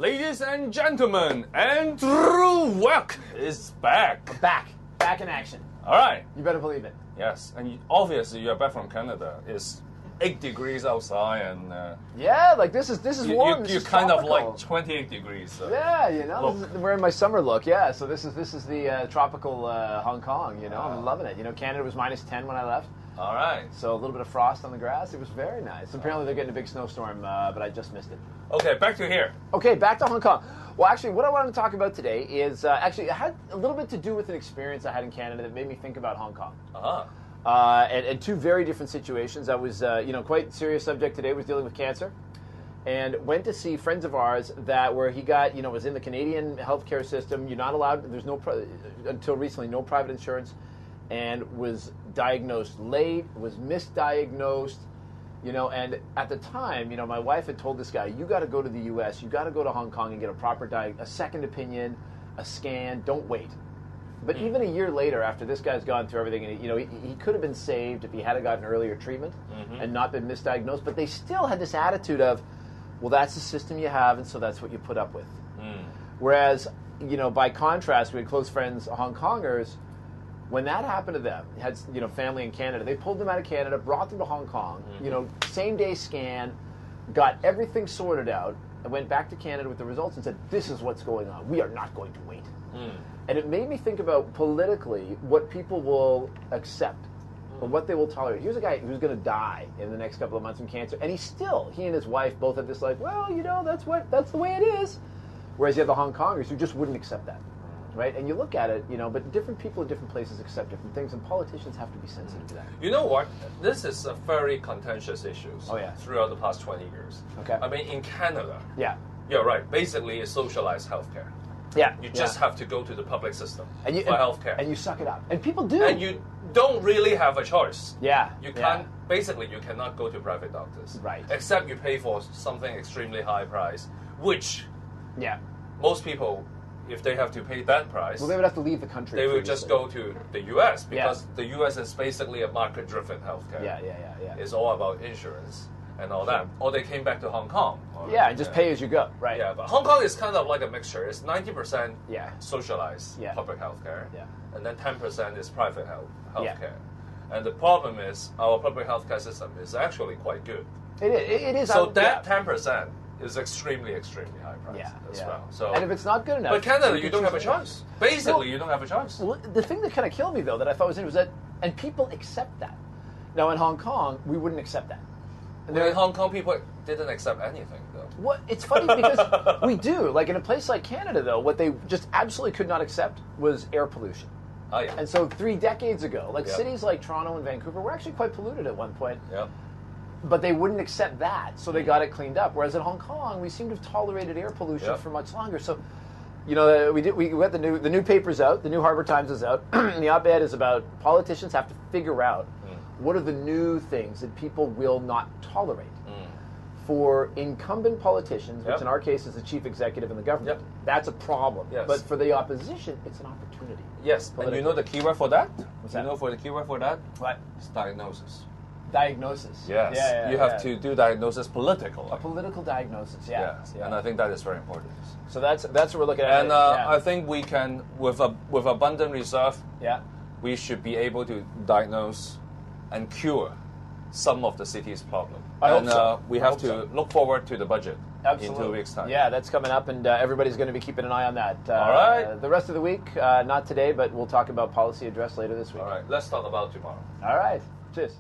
Ladies and gentlemen, Andrew Wong is back. Back in action. All right. You better believe it. Yes, and obviously you're back from Canada. It's 8 degrees outside, and yeah, like this is warm. You're kind of like 28 degrees. So. Yeah, you know, wearing my summer look. Yeah, so this is the tropical Hong Kong. You know, I'm loving it. You know, Canada was -10 when I left. All right. So a little bit of frost on the grass. It was very nice. Apparently they're getting a big snowstorm, but I just missed it. Okay, back to here. Okay, back to Hong Kong. Well, actually, what I wanted to talk about today is actually it had a little bit to do with an experience I had in Canada that made me think about Hong Kong. And two very different situations. I was, quite serious subject today. Was dealing with cancer, and went to see friends of ours where he got, was in the Canadian healthcare system. You're not allowed. There's until recently no private insurance, and was diagnosed late. Was misdiagnosed. And at the time, my wife had told this guy, you got to go to the U.S., you got to go to Hong Kong and get a proper a second opinion, a scan, don't wait. But even a year later, after this guy's gone through everything, and he could have been saved if he had gotten earlier treatment and not been misdiagnosed, but they still had this attitude of, well, that's the system you have, and so that's what you put up with. Whereas, by contrast, we had close friends, Hong Kongers. When that happened to them, had family in Canada, they pulled them out of Canada, brought them to Hong Kong, same day scan, got everything sorted out, and went back to Canada with the results and said, this is what's going on. We are not going to wait. And it made me think about politically what people will accept or what they will tolerate. Here's a guy who's going to die in the next couple of months from cancer, and he and his wife both have this like, well, that's the way it is. Whereas you have the Hong Kongers who just wouldn't accept that. Right, and you look at it, but different people in different places accept different things, and politicians have to be sensitive to that. You know what? This is a very contentious issue throughout the past 20 years. Okay. I mean, in Canada, you're right. Basically, it's socialized healthcare. Yeah. You just have to go to the public system for healthcare. And you suck it up. And people do. And you don't really have a choice. Yeah. You can't, basically, you cannot go to private doctors. Right. Except you pay for something extremely high price, which most people, if they have to pay that price, well, they would have to leave the country. They would just go to the U.S. because the U.S. is basically a market-driven healthcare. Yeah. It's all about insurance and all that. Or they came back to Hong Kong. And just pay as you go, right? Yeah, but Hong Kong is kind of like a mixture. It's 90% socialized public healthcare, and then 10% is private healthcare. And the problem is our public healthcare system is actually quite good. It is. So that 10% is extremely high price as well. So, and if it's not good enough, but Canada, you don't have a choice. Basically, you don't have a choice. Well, the thing that kind of killed me though, that I thought was interesting, was that, and people accept that. Now in Hong Kong, we wouldn't accept that. And in Hong Kong, people didn't accept anything though. Well, it's funny because we do. Like in a place like Canada, though, what they just absolutely could not accept was air pollution. Oh yeah. And so 3 decades ago, cities like Toronto and Vancouver were actually quite polluted at one point. Yeah. But they wouldn't accept that, so they got it cleaned up. Whereas in Hong Kong, we seem to have tolerated air pollution for much longer. So, we got the new paper's out, the new Harbour Times is out. The op-ed is about politicians have to figure out what are the new things that people will not tolerate. For incumbent politicians, which in our case is the chief executive in the government, that's a problem. Yes. But for the opposition, it's an opportunity. Yes, and you know the keyword for that? What's that? You know for the keyword for that? What? It's diagnosis. Diagnosis. Yes. You have to do diagnosis politically. A political diagnosis, Yes. And I think that is very important. So that's what we're looking at. And I think we can, with abundant reserve, we should be able to diagnose and cure some of the city's problem. I hope so. We have to look forward to the budget in 2 weeks' time. Yeah, that's coming up, and everybody's going to be keeping an eye on that. All right. The rest of the week, not today, but we'll talk about policy address later this week. All right. Let's talk about tomorrow. All right. Cheers.